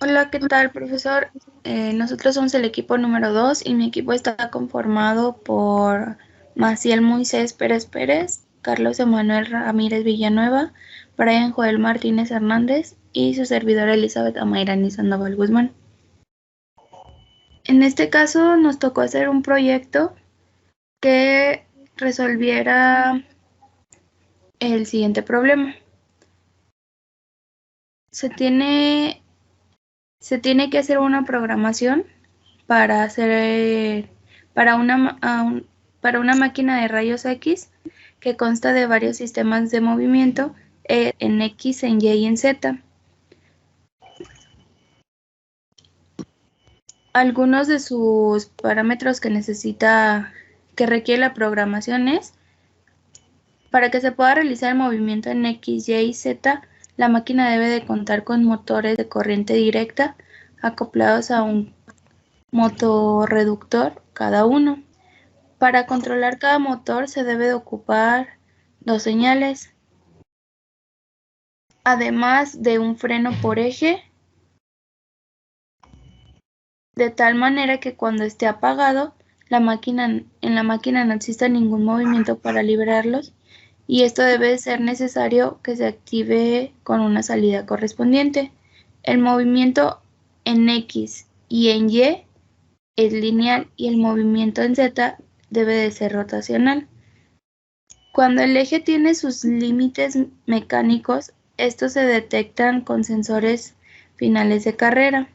Hola, ¿qué tal, profesor? Nosotros somos el equipo número 2 y mi equipo está conformado por Maciel Moisés Pérez Pérez, Carlos Emanuel Ramírez Villanueva, Brian Joel Martínez Hernández y su servidora Elizabeth Amairani Sandoval Guzmán. En este caso nos tocó hacer un proyecto que resolviera el siguiente problema. Se tiene que hacer una programación para hacer para para una máquina de rayos X que consta de varios sistemas de movimiento en X, en Y y en Z. Algunos de sus parámetros que requiere la programación es: para que se pueda realizar el movimiento en X, Y y Z, la máquina debe de contar con motores de corriente directa acoplados a un motorreductor cada uno. Para controlar cada motor se debe de ocupar dos señales, además de un freno por eje, de tal manera que cuando esté apagado, en la máquina no exista ningún movimiento para liberarlos, y esto debe ser necesario que se active con una salida correspondiente. El movimiento en X y en Y es lineal y el movimiento en Z debe de ser rotacional. Cuando el eje tiene sus límites mecánicos, estos se detectan con sensores finales de carrera.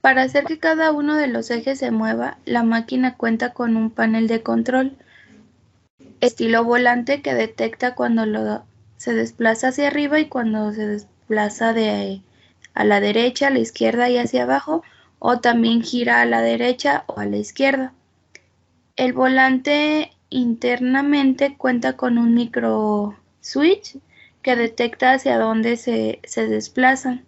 Para hacer que cada uno de los ejes se mueva, la máquina cuenta con un panel de control estilo volante que detecta cuando se desplaza hacia arriba y cuando se desplaza a la derecha, a la izquierda y hacia abajo, o también gira a la derecha o a la izquierda. El volante internamente cuenta con un micro switch que detecta hacia dónde se desplazan.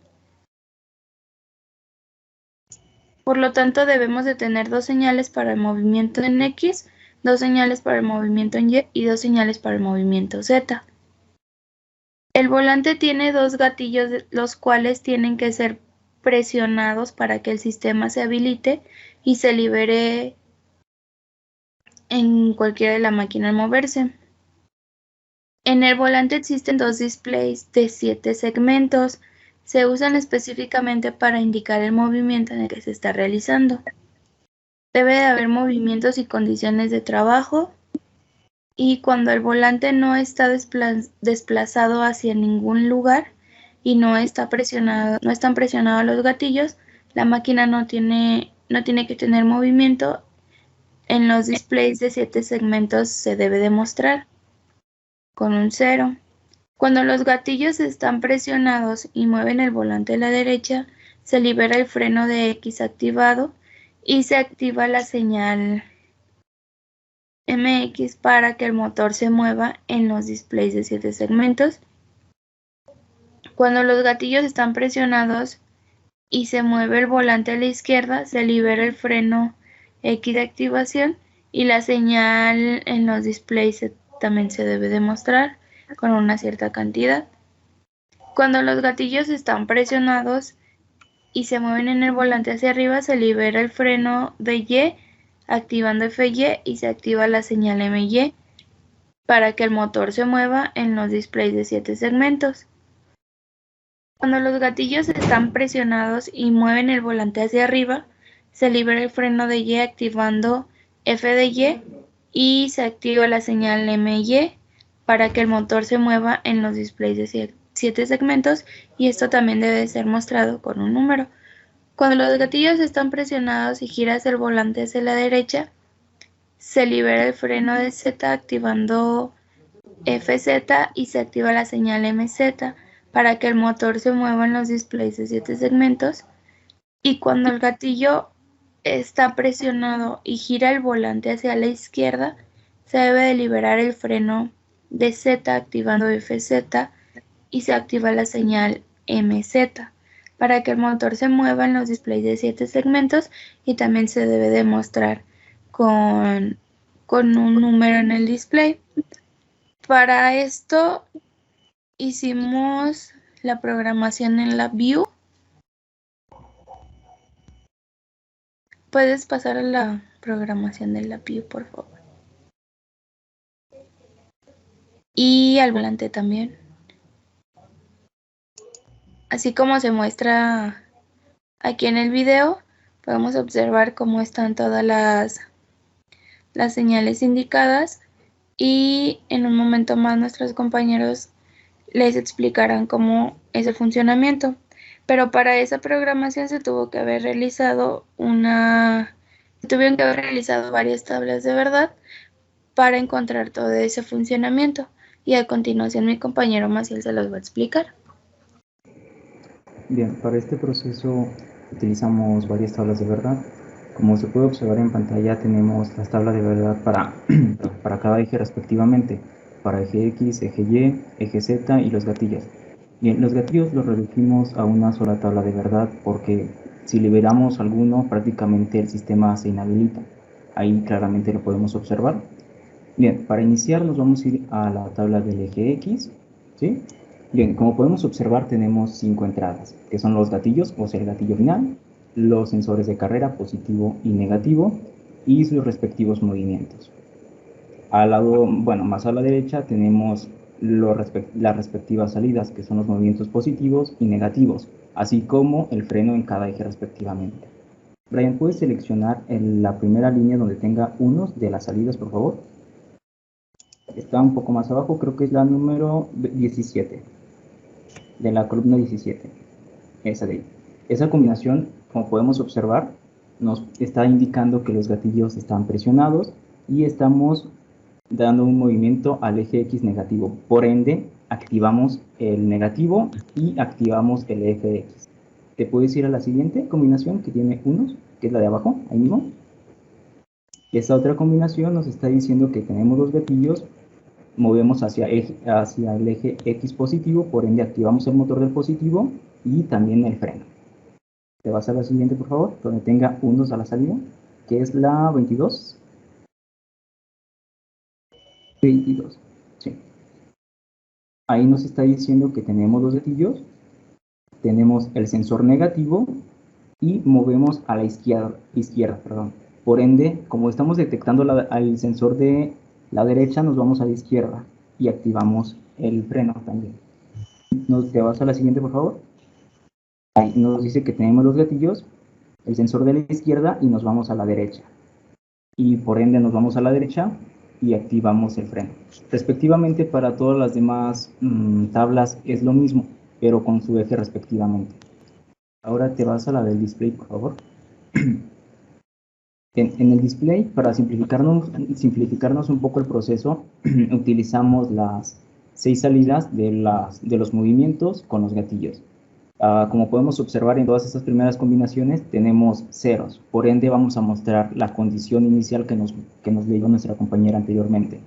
Por lo tanto, debemos de tener dos señales para el movimiento en X, dos señales para el movimiento en Y y dos señales para el movimiento Z. El volante tiene dos gatillos, los cuales tienen que ser presionados para que el sistema se habilite y se libere en cualquiera de la máquina al moverse. En el volante existen dos displays de 7 segmentos. Se usan específicamente para indicar el movimiento en el que se está realizando. Debe de haber movimientos y condiciones de trabajo, y cuando el volante no está desplazado hacia ningún lugar y no están presionados los gatillos, la máquina no tiene que tener movimiento. En los displays de 7 segmentos se debe demostrar con un 0. Cuando los gatillos están presionados y mueven el volante a la derecha, se libera el freno de X activado y se activa la señal MX para que el motor se mueva en los displays de 7 segmentos. Cuando los gatillos están presionados y se mueve el volante a la izquierda, se libera el freno X de activación y la señal en los displays también se debe demostrar con una cierta cantidad. Cuando los gatillos están presionados y se mueven en el volante hacia arriba, se libera el freno de Y activando FY y se activa la señal MY para que el motor se mueva en los displays de 7 segmentos. Cuando los gatillos están presionados y mueven el volante hacia arriba, se libera el freno de Y activando F de Y y se activa la señal MY para que el motor se mueva en los displays de 7 segmentos, y esto también debe ser mostrado con un número. Cuando los gatillos están presionados y giras el volante hacia la derecha, se libera el freno de Z activando FZ y se activa la señal MZ para que el motor se mueva en los displays de 7 segmentos, y cuando el gatillo está presionado y gira el volante hacia la izquierda, se debe de liberar el freno de Z activando FZ y se activa la señal MZ para que el motor se mueva en los displays de 7 segmentos, y también se debe demostrar con un número en el display. Para esto hicimos la programación en la View ¿Puedes pasar a la programación del API, por favor? Y al volante también. Así como se muestra aquí en el video, podemos observar cómo están todas las señales indicadas y en un momento más nuestros compañeros les explicarán cómo es el funcionamiento. Pero para esa programación se tuvo que haber realizado tuvieron que haber realizado varias tablas de verdad para encontrar todo ese funcionamiento. Y a continuación mi compañero Maciel se los va a explicar. Bien, para este proceso utilizamos varias tablas de verdad. Como se puede observar en pantalla, tenemos las tablas de verdad para cada eje respectivamente, para eje X, eje Y, eje Z y los gatillos. Bien, los gatillos los reducimos a una sola tabla de verdad porque si liberamos alguno, prácticamente el sistema se inhabilita. Ahí claramente lo podemos observar. Bien, para iniciar nos vamos a ir a la tabla del eje X, ¿sí? Bien, como podemos observar tenemos 5 entradas, que son los gatillos, o sea el gatillo final, los sensores de carrera positivo y negativo, y sus respectivos movimientos. Al lado, bueno, más a la derecha tenemos las respectivas salidas, que son los movimientos positivos y negativos, así como el freno en cada eje respectivamente. Brian, ¿puedes seleccionar en la primera línea donde tenga unos de las salidas, por favor? Está un poco más abajo, creo que es la número 17, de la columna 17, esa de ahí. Esa combinación, como podemos observar, nos está indicando que los gatillos están presionados y estamos dando un movimiento al eje X negativo. Por ende, activamos el negativo y activamos el eje X. ¿Te puedes ir a la siguiente combinación que tiene unos, que es la de abajo, ahí mismo? Esta otra combinación nos está diciendo que tenemos los gatillos, movemos hacia el eje X positivo, por ende activamos el motor del positivo y también el freno. Te vas a la siguiente, por favor, donde tenga unos a la salida, que es la 22. 22, sí. Ahí nos está diciendo que tenemos los gatillos, tenemos el sensor negativo y movemos a la izquierda, perdón. Por ende, como estamos detectando al sensor de la derecha, nos vamos a la izquierda y activamos el freno también. ¿Te vas a la siguiente, por favor? Ahí nos dice que tenemos los gatillos, el sensor de la izquierda y nos vamos a la derecha. Y por ende nos vamos a la derecha y activamos el freno. Respectivamente, para todas las demás tablas es lo mismo, pero con su eje respectivamente. Ahora te vas a la del display, por favor. En el display, para simplificarnos un poco el proceso, utilizamos las 6 salidas de los movimientos con los gatillos. Como podemos observar en todas estas primeras combinaciones, tenemos ceros. Por ende, vamos a mostrar la condición inicial que nos leyó nuestra compañera anteriormente.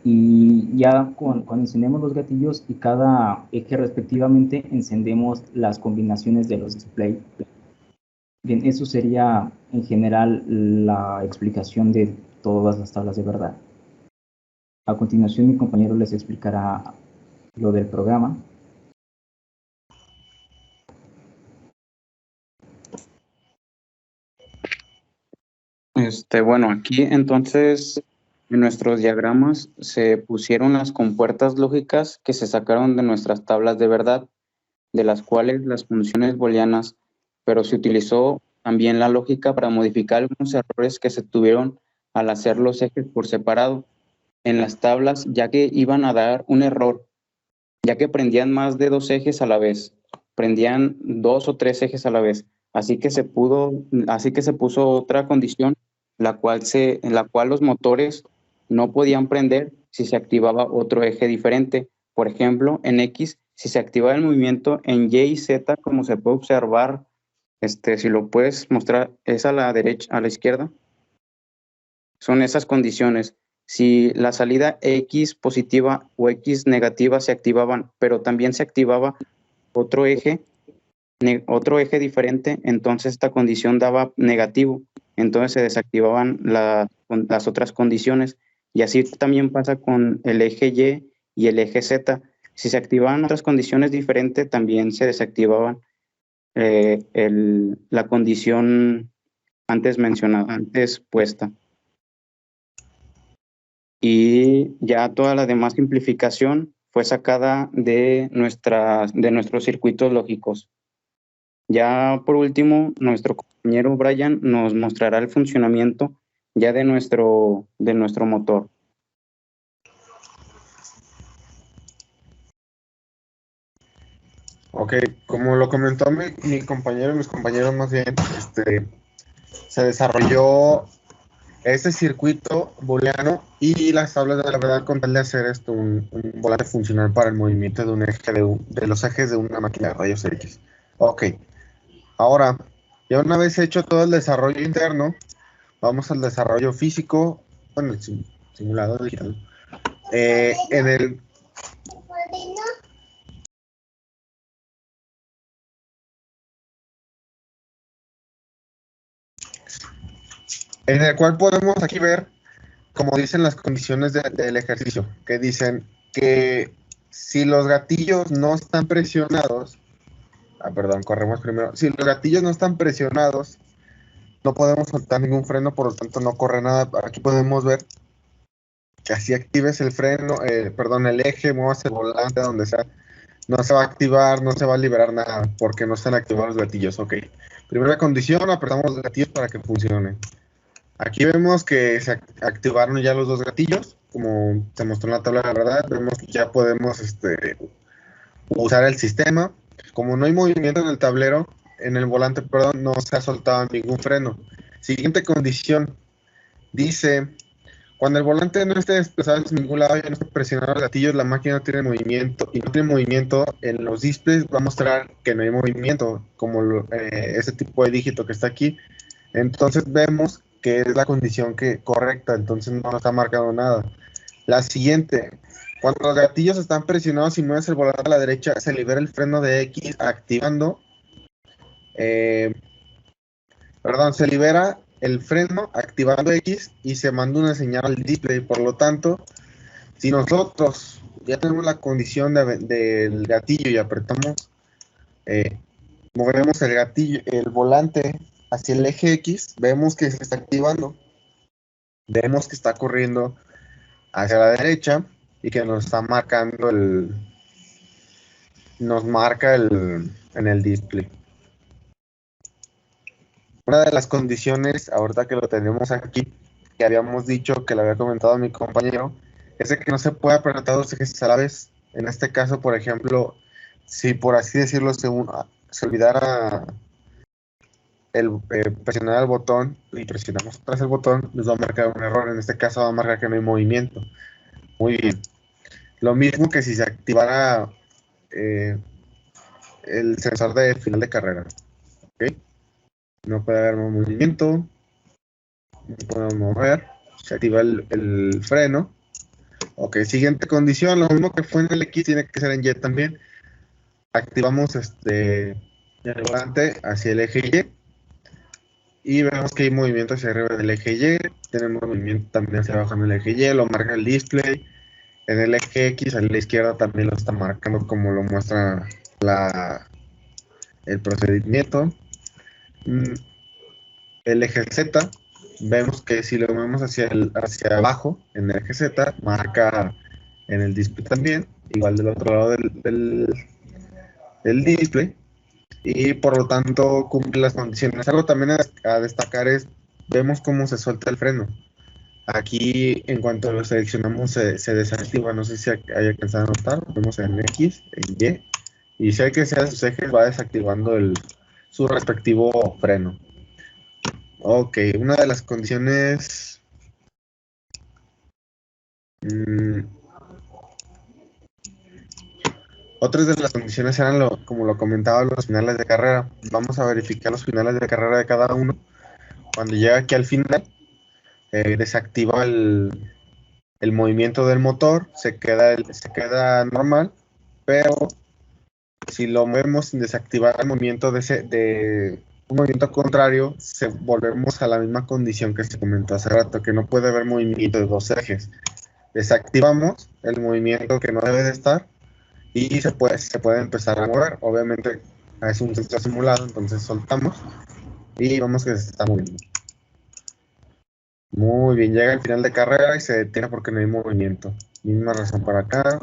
Y ya cuando encendemos los gatillos y cada eje respectivamente, encendemos las combinaciones de los displays. Bien, eso sería en general la explicación de todas las tablas de verdad. A continuación, mi compañero les explicará lo del programa. Bueno, aquí entonces en nuestros diagramas se pusieron las compuertas lógicas que se sacaron de nuestras tablas de verdad, de las cuales las funciones booleanas, pero se utilizó también la lógica para modificar algunos errores que se tuvieron al hacer los ejes por separado en las tablas, ya que iban a dar un error, ya que prendían más de 2 ejes a la vez, prendían 2 o 3 ejes a la vez, así que se puso otra condición en la cual los motores no podían prender si se activaba otro eje diferente. Por ejemplo, en X, si se activaba el movimiento en Y y Z, como se puede observar, si lo puedes mostrar, es a la derecha, a la izquierda, son esas condiciones. Si la salida X positiva o X negativa se activaban, pero también se activaba otro eje diferente, entonces esta condición daba negativo, entonces se desactivaban las otras condiciones, y así también pasa con el eje Y y el eje Z. Si se activaban otras condiciones diferentes, también se desactivaban la condición antes mencionada, antes puesta. Y ya toda la demás simplificación fue sacada de nuestros circuitos lógicos. Ya por último, nuestro compañero Brian nos mostrará el funcionamiento ya de nuestro motor. Ok, como lo comentó mi compañero, mis compañeros más bien, se desarrolló este circuito booleano y las tablas de la verdad con tal de hacer un volante funcional para el movimiento de un eje de los ejes de una máquina de rayos X. Ok, ahora, ya una vez hecho todo el desarrollo interno, vamos al desarrollo físico, bueno, el simulador digital. En el cual podemos aquí ver, como dicen las condiciones del ejercicio, que dicen que si los gatillos no están presionados, corremos primero, si los gatillos no están presionados, no podemos soltar ningún freno, por lo tanto no corre nada. Aquí podemos ver que así actives el freno, el eje, muevas el volante, donde sea, no se va a activar, no se va a liberar nada, porque no están activados los gatillos. Ok, primera condición, apretamos los gatillos para que funcione. Aquí vemos que se activaron ya los dos gatillos, como se mostró en la tabla de la verdad. Vemos que ya podemos usar el sistema. Como no hay movimiento en el tablero, en el volante, perdón, no se ha soltado ningún freno. Siguiente condición, dice, cuando el volante no esté desplazado en ningún lado, ya no esté presionando los gatillos, la máquina no tiene movimiento. Y no tiene movimiento, en los displays va a mostrar que no hay movimiento, como ese tipo de dígito que está aquí. Entonces vemos que es la condición correcta, entonces no está marcado nada. La siguiente, cuando los gatillos están presionados y mueves el volante a la derecha, se libera el freno de X activando, se libera el freno activando X y se manda una señal al display. Por lo tanto, si nosotros ya tenemos la condición del gatillo y apretamos, movemos el gatillo, el volante hacia el eje X, vemos que se está activando, vemos que está corriendo hacia la derecha y que nos está marcando nos marca en el display. Una de las condiciones, ahorita que lo tenemos aquí, que habíamos dicho, que le había comentado a mi compañero, es de que no se puede apretar dos ejes a la vez. En este caso, por ejemplo, si por así decirlo se olvidara presionar el botón y presionamos otra vez el botón, nos va a marcar un error. En este caso va a marcar que no hay movimiento. Muy bien. Lo mismo que si se activara el sensor de final de carrera. ¿Okay? No puede haber movimiento. No podemos mover. Se activa el freno. Ok, siguiente condición. Lo mismo que fue en el X tiene que ser en Y también. Activamos el volante hacia el eje Y. Y vemos que hay movimiento hacia arriba del eje Y. Tenemos movimiento también hacia abajo en el eje Y. Lo marca el display. En el eje X a la izquierda también lo está marcando como lo muestra el procedimiento. El eje Z, vemos que si lo movemos hacia abajo en el eje Z, marca en el display también, igual del otro lado del display, y por lo tanto cumple las condiciones. Algo también a destacar es, vemos cómo se suelta el freno. Aquí, en cuanto lo seleccionamos, se desactiva. No sé si hay alcanzado a notar. Vemos en X, en Y, y si hay que sea sus ejes, va desactivando su respectivo freno. Ok, una de las condiciones. Otras de las condiciones eran, como lo comentaba, los finales de carrera. Vamos a verificar los finales de carrera de cada uno. Cuando llega aquí al final, desactiva el movimiento del motor, se queda normal, pero si lo movemos sin desactivar el movimiento de un movimiento contrario, volvemos a la misma condición que se comentó hace rato, que no puede haber movimiento de dos ejes. Desactivamos el movimiento que no debe de estar y se puede empezar a mover. Obviamente es un sensor simulado, entonces soltamos y vemos que se está moviendo. Muy bien, llega al final de carrera y se detiene porque no hay movimiento. Misma razón para acá.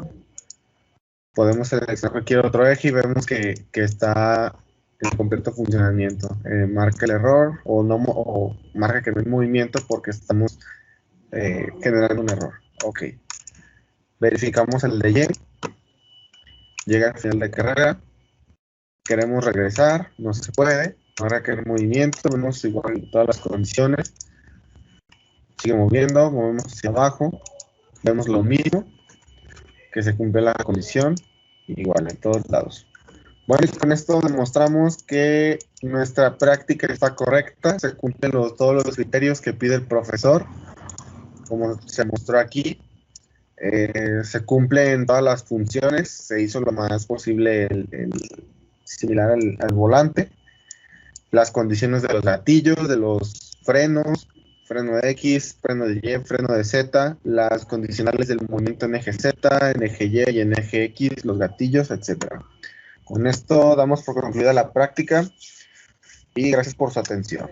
Podemos seleccionar cualquier otro eje y vemos que está en completo funcionamiento. Marca el error o marca que no hay movimiento porque estamos generando un error. Ok. Verificamos el de Y. Llega al final de carrera. Queremos regresar, no se puede. Ahora que el movimiento, vemos igual todas las condiciones. Sigue moviendo, movemos hacia abajo. Vemos lo mismo, que se cumple la condición. Igual en todos lados. Bueno, y con esto demostramos que nuestra práctica está correcta. Se cumplen todos los criterios que pide el profesor. Como se mostró aquí. Se cumplen todas las funciones. Se hizo lo más posible similar al volante. Las condiciones de los gatillos, de los frenos, freno de X, freno de Y, freno de Z, las condicionales del movimiento en eje Z, en eje Y y en eje X, los gatillos, etc. Con esto damos por concluida la práctica y gracias por su atención.